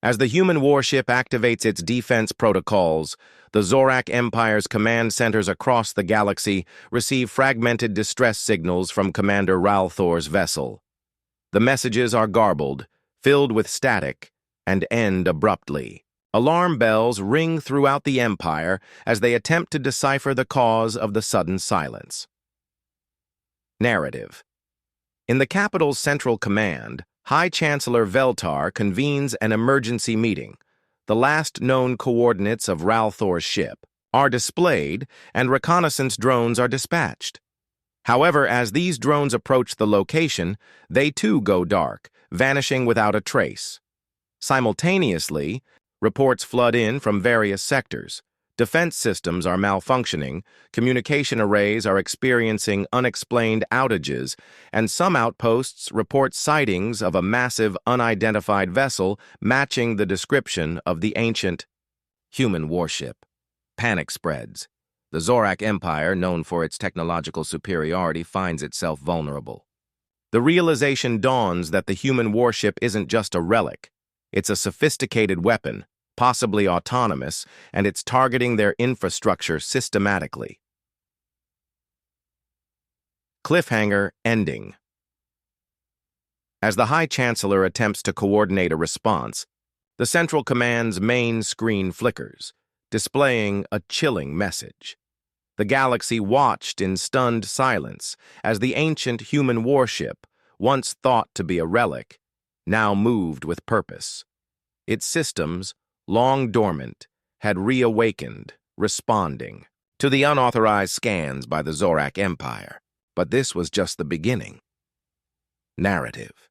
As the human warship activates its defense protocols, the Zorak Empire's command centers across the galaxy receive fragmented distress signals from Commander Ralthor's vessel. The messages are garbled, filled with static, and end abruptly. Alarm bells ring throughout the Empire as they attempt to decipher the cause of the sudden silence. Narrative. In the capital's central command, High Chancellor Veltar convenes an emergency meeting. The last known coordinates of Ralthor's ship are displayed, and reconnaissance drones are dispatched. However, as these drones approach the location, they too go dark, vanishing without a trace. Simultaneously, reports flood in from various sectors. Defense systems are malfunctioning, communication arrays are experiencing unexplained outages, and some outposts report sightings of a massive unidentified vessel matching the description of the ancient human warship. Panic spreads. The Zorak Empire, known for its technological superiority, finds itself vulnerable. The realization dawns that the human warship isn't just a relic. It's a sophisticated weapon, possibly autonomous, and it's targeting their infrastructure systematically. Cliffhanger ending. As the High Chancellor attempts to coordinate a response, the Central Command's main screen flickers, displaying a chilling message. The galaxy watched in stunned silence as the ancient human warship, once thought to be a relic, now moved with purpose. Its systems, long dormant, had reawakened, responding to the unauthorized scans by the Zorak Empire. But this was just the beginning. Narrative.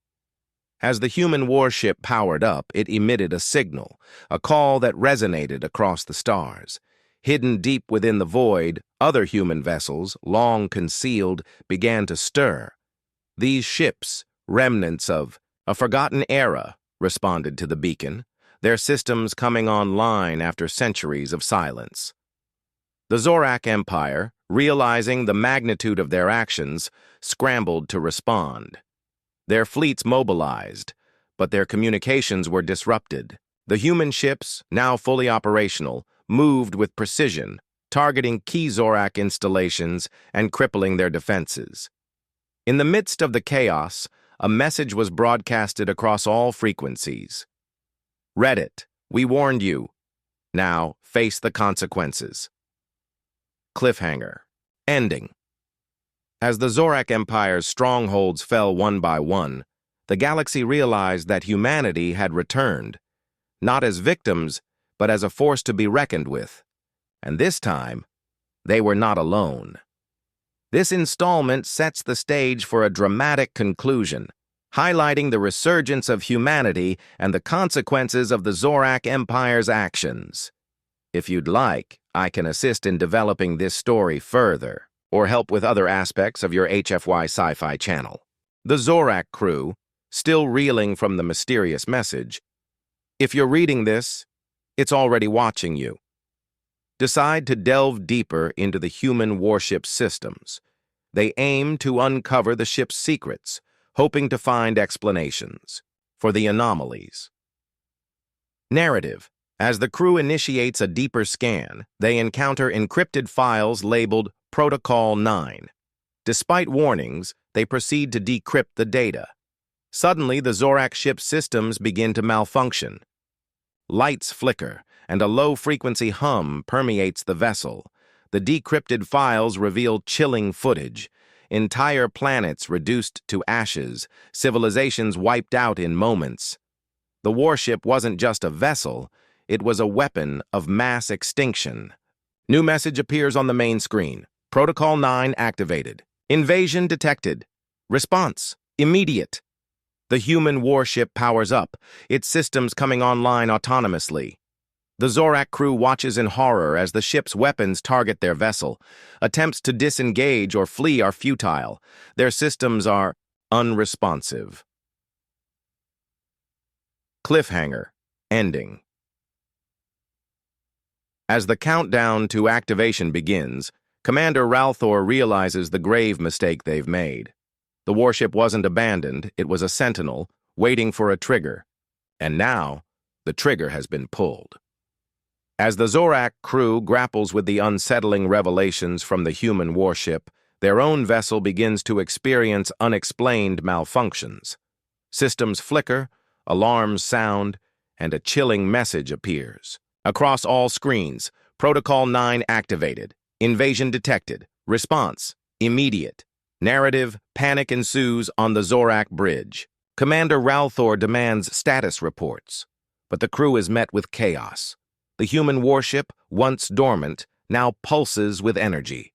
As the human warship powered up, it emitted a signal, a call that resonated across the stars. Hidden deep within the void, other human vessels, long concealed, began to stir. These ships, remnants of a forgotten era, responded to the beacon, their systems coming online after centuries of silence. The Zorak Empire, realizing the magnitude of their actions, scrambled to respond. Their fleets mobilized, but their communications were disrupted. The human ships, now fully operational, moved with precision, targeting key Zorak installations and crippling their defenses. In the midst of the chaos, a message was broadcasted across all frequencies. Read it. We warned you. Now, face the consequences. Cliffhanger. Ending. As the Zorak Empire's strongholds fell one by one, the galaxy realized that humanity had returned, not as victims, but as a force to be reckoned with. And this time, they were not alone. This installment sets the stage for a dramatic conclusion, highlighting the resurgence of humanity and the consequences of the Zorak Empire's actions. If you'd like, I can assist in developing this story further, or help with other aspects of your HFY Sci-Fi channel. The Zorak crew, still reeling from the mysterious message. If you're reading this, it's already watching you. Decide to delve deeper into the human warship systems. They aim to uncover the ship's secrets, hoping to find explanations for the anomalies. Narrative. As the crew initiates a deeper scan, they encounter encrypted files labeled Protocol 9. Despite warnings, they proceed to decrypt the data. Suddenly, the Zorak ship's systems begin to malfunction. Lights flicker, and a low-frequency hum permeates the vessel. The decrypted files reveal chilling footage. Entire planets reduced to ashes, civilizations wiped out in moments. The warship wasn't just a vessel, it was a weapon of mass extinction. New message appears on the main screen. Protocol 9 activated. Invasion detected. Response immediate. The human warship powers up, its systems coming online autonomously. The Zorak crew watches in horror as the ship's weapons target their vessel. Attempts to disengage or flee are futile. Their systems are unresponsive. Cliffhanger. Ending. As the countdown to activation begins, Commander Ralthor realizes the grave mistake they've made. The warship wasn't abandoned, it was a sentinel, waiting for a trigger. And now, The trigger has been pulled. As the Zorak crew grapples with the unsettling revelations from the human warship, their own vessel begins to experience unexplained malfunctions. Systems flicker, alarms sound, and a chilling message appears. Across all screens, Protocol 9 activated. Invasion detected. Response: immediate. Narrative: panic ensues on the Zorak bridge. Commander Ralthor demands status reports, but the crew is met with chaos. The human warship, once dormant, now pulses with energy.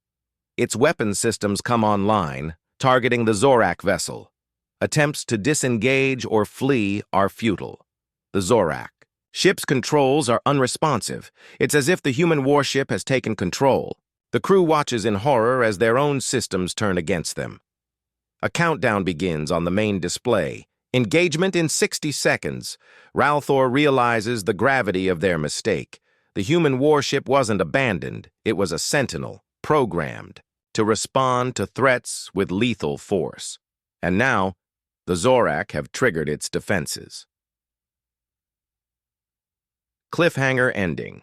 Its weapon systems come online, targeting the Zorak vessel. Attempts to disengage or flee are futile. The Zorak. Ship's controls are unresponsive. It's as if the human warship has taken control. The crew watches in horror as their own systems turn against them. A countdown begins on the main display. Engagement in 60 seconds. Ralthor realizes the gravity of their mistake. The human warship wasn't abandoned. It was a sentinel, programmed to respond to threats with lethal force. And now, the Zorak have triggered its defenses. Cliffhanger ending.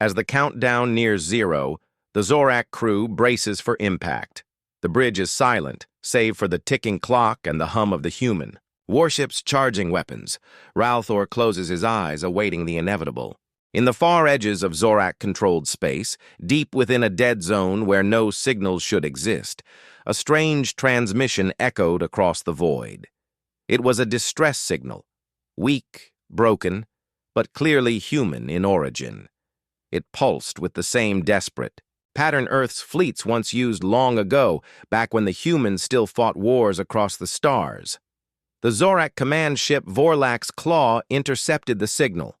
As the countdown nears 0, the Zorak crew braces for impact. The bridge is silent, save for the ticking clock and the hum of the human. Warships charging weapons. Ralthor closes his eyes, awaiting the inevitable. In the far edges of Zorak-controlled space, deep within a dead zone where no signals should exist, a strange transmission echoed across the void. It was a distress signal, weak, broken, but clearly human in origin. It pulsed with the same desperate pattern Earth's fleets once used long ago, back when the humans still fought wars across the stars. The Zorak command ship Vorlak's Claw intercepted the signal.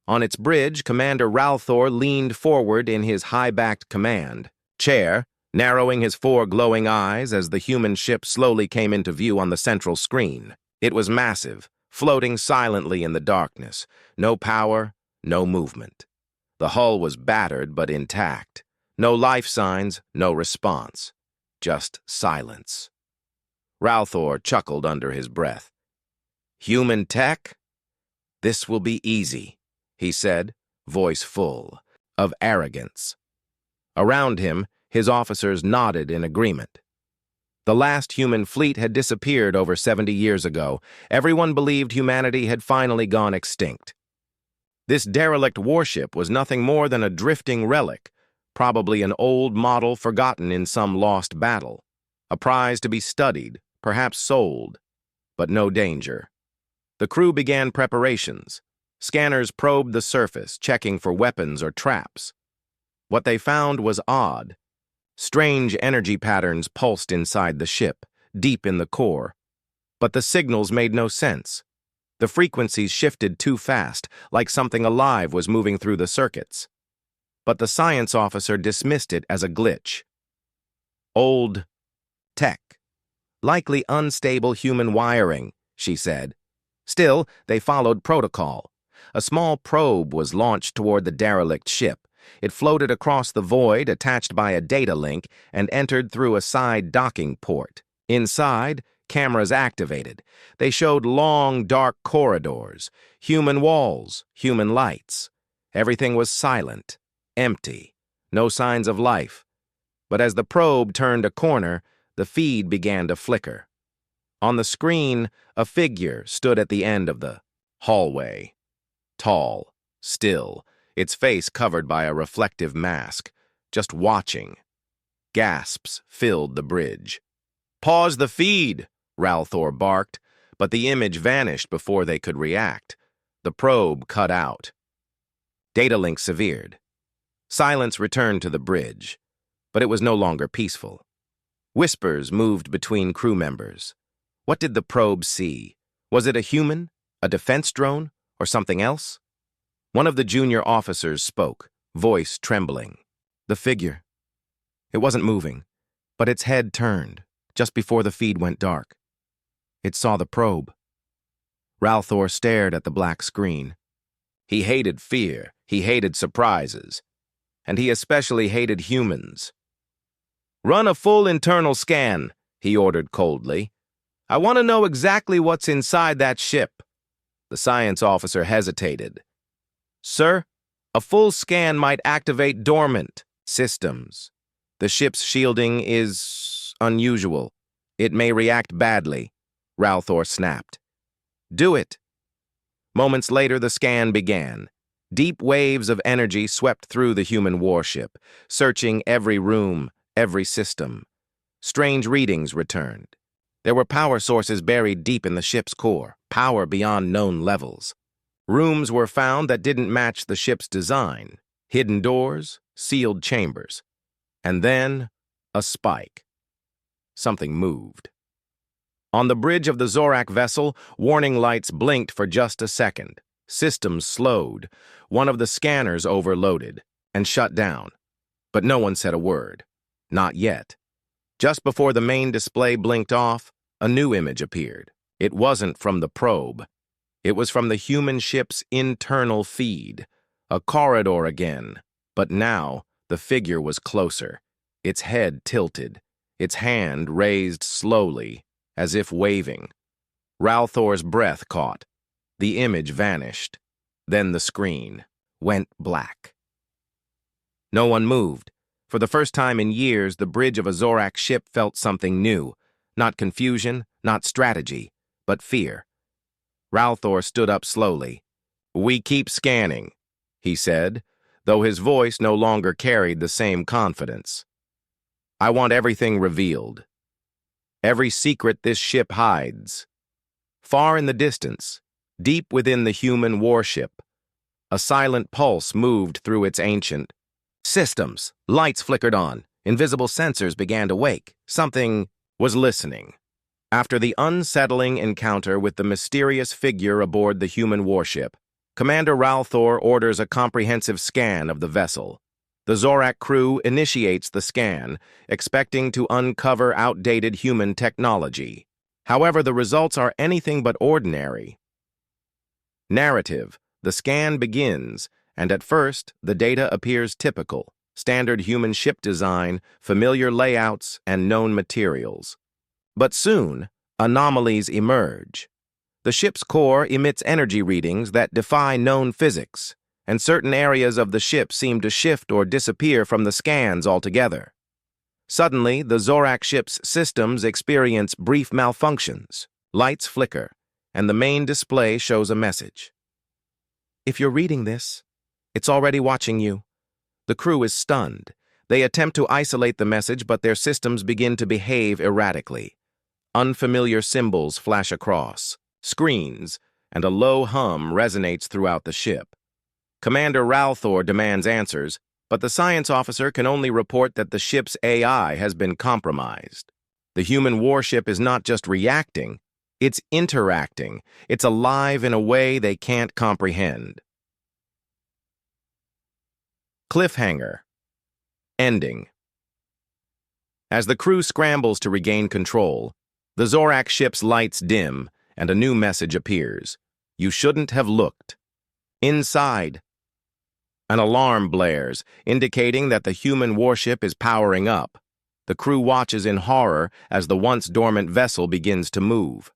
On its bridge, Commander Ralthor leaned forward in his high-backed command chair, narrowing his 4 glowing eyes as the human ship slowly came into view on the central screen. It was massive, floating silently in the darkness. No power, no movement. The hull was battered but intact. No life signs, no response. Just silence. Ralthor chuckled under his breath. Human tech? This will be easy, he said, voice full of arrogance. Around him, his officers nodded in agreement. The last human fleet had disappeared over 70 years ago. Everyone believed humanity had finally gone extinct. This derelict warship was nothing more than a drifting relic, probably an old model forgotten in some lost battle. A prize to be studied, perhaps sold, but no danger. The crew began preparations. Scanners probed the surface, checking for weapons or traps. What they found was odd. Strange energy patterns pulsed inside the ship, deep in the core. But the signals made no sense. The frequencies shifted too fast, like something alive was moving through the circuits. But the science officer dismissed it as a glitch. Old tech. Likely unstable human wiring, she said. Still, they followed protocol. A small probe was launched toward the derelict ship. It floated across the void, attached by a data link, and entered through a side docking port. Inside, cameras activated. They showed long, dark corridors, human walls, human lights. Everything was silent, empty, no signs of life. But as the probe turned a corner, the feed began to flicker. On the screen, a figure stood at the end of the hallway. Tall, still, its face covered by a reflective mask, just watching. Gasps filled the bridge. "Pause the feed!" Ralthor barked, but the image vanished before they could react. The probe cut out. Data link severed. Silence returned to the bridge, but it was no longer peaceful. Whispers moved between crew members. What did the probe see? Was it a human, a defense drone, or something else? One of the junior officers spoke, voice trembling. The figure. It wasn't moving, but its head turned, just before the feed went dark. It saw the probe. Ralthor stared at the black screen. He hated fear, he hated surprises, and he especially hated humans. "Run a full internal scan," he ordered coldly. "I want to know exactly what's inside that ship." The science officer hesitated. Sir, a full scan might activate dormant systems. The ship's shielding is unusual. It may react badly, Ralthor snapped. Do it. Moments later, the scan began. Deep waves of energy swept through the human warship, searching every room, every system. Strange readings returned. There were power sources buried deep in the ship's core, power beyond known levels. Rooms were found that didn't match the ship's design. Hidden doors, sealed chambers. And then, a spike. Something moved. On the bridge of the Zorak vessel, warning lights blinked for just a second. Systems slowed. One of the scanners overloaded and shut down. But no one said a word. Not yet. Just before the main display blinked off, a new image appeared. It wasn't from the probe. It was from the human ship's internal feed. A corridor again. But now, the figure was closer. Its head tilted. Its hand raised slowly, as if waving. Ralthor's breath caught. The image vanished. Then the screen went black. No one moved. For the first time in years, the bridge of a Zorak ship felt something new. Not confusion, not strategy, but fear. Ralthor stood up slowly. We keep scanning, he said, though his voice no longer carried the same confidence. I want everything revealed. Every secret this ship hides. Far in the distance, deep within the human warship, a silent pulse moved through its ancient systems. Lights flickered on. Invisible sensors began to wake. Something was listening. After the unsettling encounter with the mysterious figure aboard the human warship, Commander Ralthor orders a comprehensive scan of the vessel. The Zorak crew initiates the scan, expecting to uncover outdated human technology. However, the results are anything but ordinary. Narrative. The scan begins, and at first, the data appears typical. Standard human ship design, familiar layouts, and known materials. But soon, anomalies emerge. The ship's core emits energy readings that defy known physics, and certain areas of the ship seem to shift or disappear from the scans altogether. Suddenly, the Zorak ship's systems experience brief malfunctions. Lights flicker, and the main display shows a message. If you're reading this, it's already watching you. The crew is stunned. They attempt to isolate the message, but their systems begin to behave erratically. Unfamiliar symbols flash across, screens, and a low hum resonates throughout the ship. Commander Ralthor demands answers, but the science officer can only report that the ship's AI has been compromised. The human warship is not just reacting, it's interacting. It's alive in a way they can't comprehend. Cliffhanger. Ending. As the crew scrambles to regain control, the Zorak ship's lights dim and a new message appears. You shouldn't have looked. Inside, an alarm blares, indicating that the human warship is powering up. The crew watches in horror as the once dormant vessel begins to move.